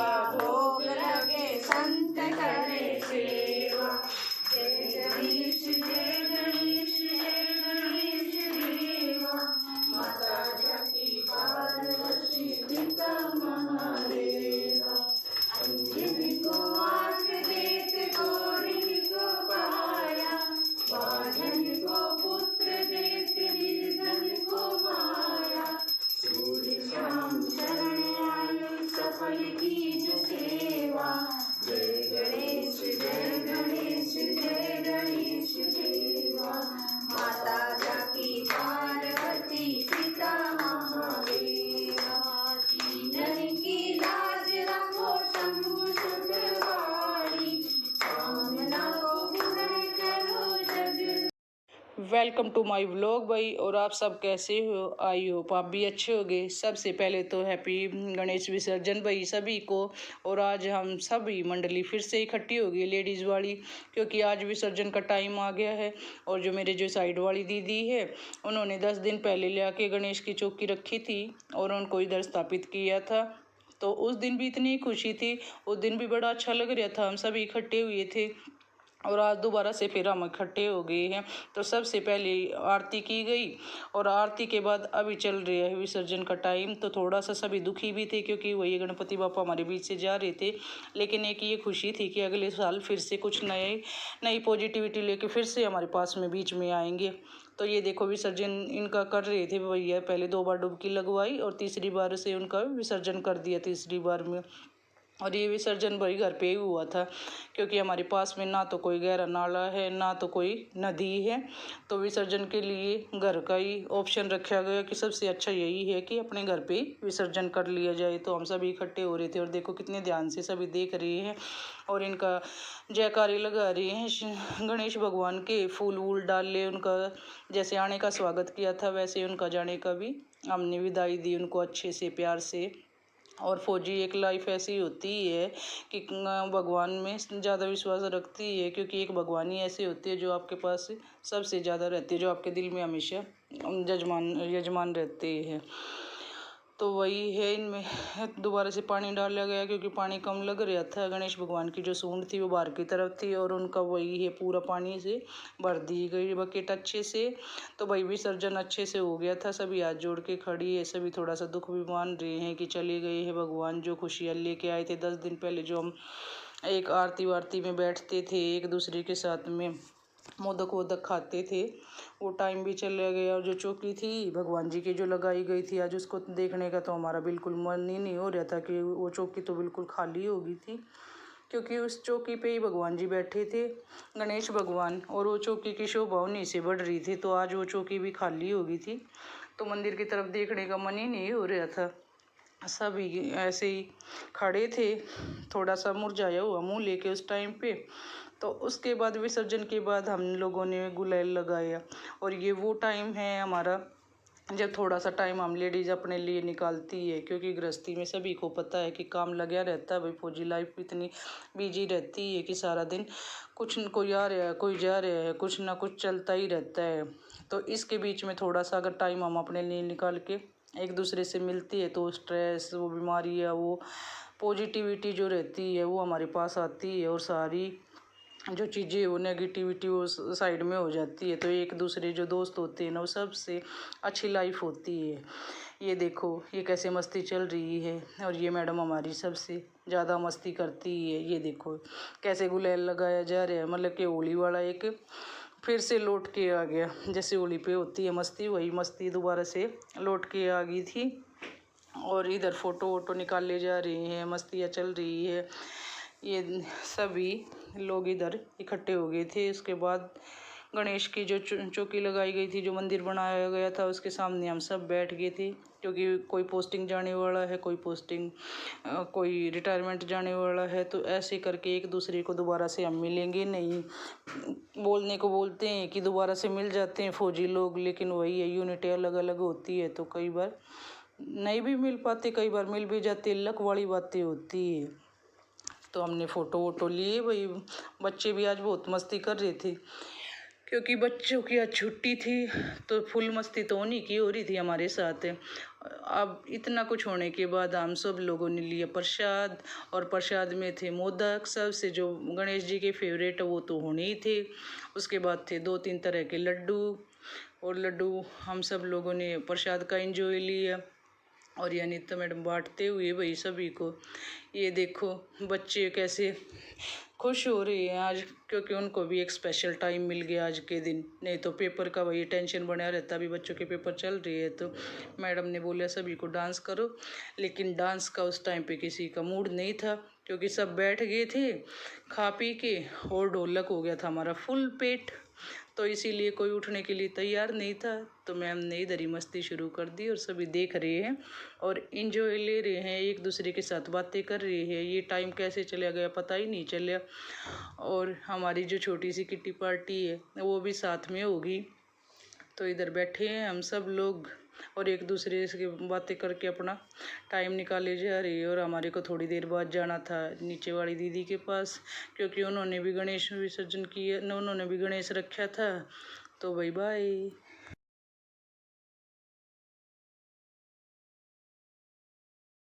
का भोग लगे संत करे सेवा। जय गणेश जय गणेश जय गणेश देवा। माता जाकी पार्वती पिता महादेवा। अंजनी को आँख देते गौरी को पाया। बाझन को पुत्र देते निर्धन को माया। सूर्य श्याम शरण आए सफल कीज सेवा। जय गणेश जय गणेश जय गणेश देवा। माता जाकी पार्वती पिता महादेवा। तीनन की लाज रखो शंभु सुखवाणी। कामना को पूर्ण करो जग। वेलकम टू माय व्लॉग भाई। और आप सब कैसे हो? आई होप आप भी अच्छे होंगे। सबसे पहले तो हैप्पी गणेश विसर्जन भाई सभी को। और आज हम सभी मंडली फिर से इकट्ठी हो गई लेडीज़ वाली, क्योंकि आज विसर्जन का टाइम आ गया है। और जो मेरे जो साइड वाली दीदी है उन्होंने 10 दिन पहले ले आके गणेश की चौकी रखी थी और उनको इधर स्थापित किया था। तो उस दिन भी इतनी खुशी थी, उस दिन भी बड़ा अच्छा लग रहा था, हम सभी इकट्ठे हुए थे। और आज दोबारा से फिर हम इकट्ठे हो गए हैं। तो सबसे पहले आरती की गई और आरती के बाद अभी चल रहा है विसर्जन का टाइम। तो थोड़ा सा सभी दुखी भी थे, क्योंकि वही गणपति बापा हमारे बीच से जा रहे थे। लेकिन एक ये खुशी थी कि अगले साल फिर से कुछ नई पॉजिटिविटी लेके फिर से हमारे पास में बीच में आएंगे। तो ये देखो विसर्जन इनका कर रहे थे भैया। पहले 2 बार डुबकी लगवाई और तीसरी बार से उनका विसर्जन कर दिया, तीसरी बार में। और ये विसर्जन भाई घर पे ही हुआ था, क्योंकि हमारे पास में ना तो कोई गहरा नाला है ना तो कोई नदी है। तो विसर्जन के लिए घर का ही ऑप्शन रखा गया कि सबसे अच्छा यही है कि अपने घर पे ही विसर्जन कर लिया जाए। तो हम सभी इकट्ठे हो रहे थे और देखो कितने ध्यान से सभी देख रहे हैं और इनका जयकारे लगा रहे हैं। गणेश भगवान के फूल वूल डाल ले, उनका जैसे आने का स्वागत किया था वैसे उनका जाने का भी हमने विदाई दी उनको अच्छे से प्यार से। और फौजी एक लाइफ ऐसी होती है कि भगवान में ज़्यादा विश्वास रखती है, क्योंकि एक भगवान ही ऐसी होती है जो आपके पास सबसे ज़्यादा रहती है, जो आपके दिल में हमेशा यजमान रहते हैं। तो वही है, इनमें दोबारा से पानी डाला गया क्योंकि पानी कम लग रहा था। गणेश भगवान की जो सूंड थी वो बाहर की तरफ थी और उनका वही है पूरा पानी से भर दी गई बकेट अच्छे से। तो भाई विसर्जन अच्छे से हो गया था। सभी हाथ जोड़ के खड़ी है, सभी थोड़ा सा दुख भी मान रहे हैं कि चले गए हैं भगवान जो खुशियाँ लेके आए थे 10 दिन पहले। जो हम एक आरती वारती में बैठते थे एक दूसरे के साथ में मोदक वोदक खाते थे, वो टाइम भी चला गया। और जो चौकी थी भगवान जी की जो लगाई गई थी आज उसको देखने का तो हमारा बिल्कुल मन ही नहीं हो रहा था कि वो चौकी तो बिल्कुल खाली हो गई थी, क्योंकि उस चौकी पे ही भगवान जी बैठे थे गणेश भगवान, और वो चौकी की शोभा उन्हीं से बढ़ रही थी। तो आज वो चौकी भी खाली हो गई थी, तो मंदिर की तरफ देखने का मन ही नहीं हो रहा था। सभी ऐसे ही खड़े थे, थोड़ा सा मुरझाया हुआ मुँह लेके उस टाइम पे। तो उसके बाद विसर्जन के बाद हम लोगों ने गुलाल लगाया। और ये वो टाइम है हमारा जब थोड़ा सा टाइम हम लेडीज़ अपने लिए निकालती है, क्योंकि गृहस्थी में सभी को पता है कि काम लगा रहता है। भाई फौजी लाइफ इतनी बिजी रहती है कि सारा दिन कुछ न कोई आ रहा है कोई जा रहा है, कुछ ना कुछ चलता ही रहता है। तो इसके बीच में थोड़ा सा अगर टाइम हम अपने लिए निकाल के एक दूसरे से मिलती है तो स्ट्रेस, वो बीमारियाँ, वो पॉजिटिविटी जो रहती है वो हमारे पास आती है और सारी जो चीज़ें वो नेगेटिविटी वो साइड में हो जाती है। तो एक दूसरे जो दोस्त होते हैं ना वो सबसे अच्छी लाइफ होती है। ये देखो ये कैसे मस्ती चल रही है और ये मैडम हमारी सबसे ज़्यादा मस्ती करती है। ये देखो कैसे गुलाल लगाया जा रहा है, मतलब कि होली वाला एक फिर से लौट के आ गया। जैसे होली पे होती है मस्ती, वही मस्ती दोबारा से लौट के आ गई थी। और इधर फ़ोटो वोटो निकाले जा रही हैं, मस्तियाँ चल रही है। ये सभी लोग इधर इकट्ठे हो गए थे। उसके बाद गणेश की जो चौकी लगाई गई थी, जो मंदिर बनाया गया था उसके सामने हम सब बैठ गए थे, क्योंकि कोई पोस्टिंग जाने वाला है, कोई पोस्टिंग कोई रिटायरमेंट जाने वाला है। तो ऐसे करके एक दूसरे को दोबारा से हम मिलेंगे नहीं। बोलने को बोलते हैं कि दोबारा से मिल जाते हैं फौजी लोग, लेकिन वही है यूनिट अलग अलग होती है, तो कई बार नहीं भी मिल पाते, कई बार मिल भी जाते, लक वाली बातें होती है। तो हमने फ़ोटो वोटो लिए। भाई बच्चे भी आज बहुत मस्ती कर रहे थे, क्योंकि बच्चों की आज छुट्टी थी तो फुल मस्ती तो उन्हीं की हो रही थी हमारे साथ। अब इतना कुछ होने के बाद हम सब लोगों ने लिया प्रसाद, और प्रसाद में थे मोदक, सबसे जो गणेश जी के फेवरेट वो तो होने ही थे। उसके बाद थे 2-3 तरह के लड्डू, और लड्डू हम सब लोगों ने प्रसाद का एंजॉय लिया। और यानी तो मैडम बांटते हुए भाई सभी को, ये देखो बच्चे कैसे खुश हो रहे हैं आज, क्योंकि उनको भी एक स्पेशल टाइम मिल गया आज के दिन। नहीं तो पेपर का वही टेंशन बना रहता, अभी बच्चों के पेपर चल रही है। तो मैडम ने बोला सभी को डांस करो, लेकिन डांस का उस टाइम पे किसी का मूड नहीं था, क्योंकि सब बैठ गए थे खा पी के, और ढोलक हो गया था हमारा फुल पेट, तो इसीलिए कोई उठने के लिए तैयार नहीं था। तो मैम ने इधर ही मस्ती शुरू कर दी, और सभी देख रहे हैं और इंजॉय ले रहे हैं, एक दूसरे के साथ बातें कर रहे हैं। ये टाइम कैसे चला गया पता ही नहीं चला। और हमारी जो छोटी सी किट्टी पार्टी है वो भी साथ में होगी। तो इधर बैठे हैं हम सब लोग, और एक दूसरे से बातें करके अपना टाइम निकाले जा रही है। और हमारे को थोड़ी देर बाद जाना था नीचे वाली दीदी के पास, क्योंकि उन्होंने भी गणेश विसर्जन किया, उन्होंने भी गणेश रखा था। तो भाई बाय।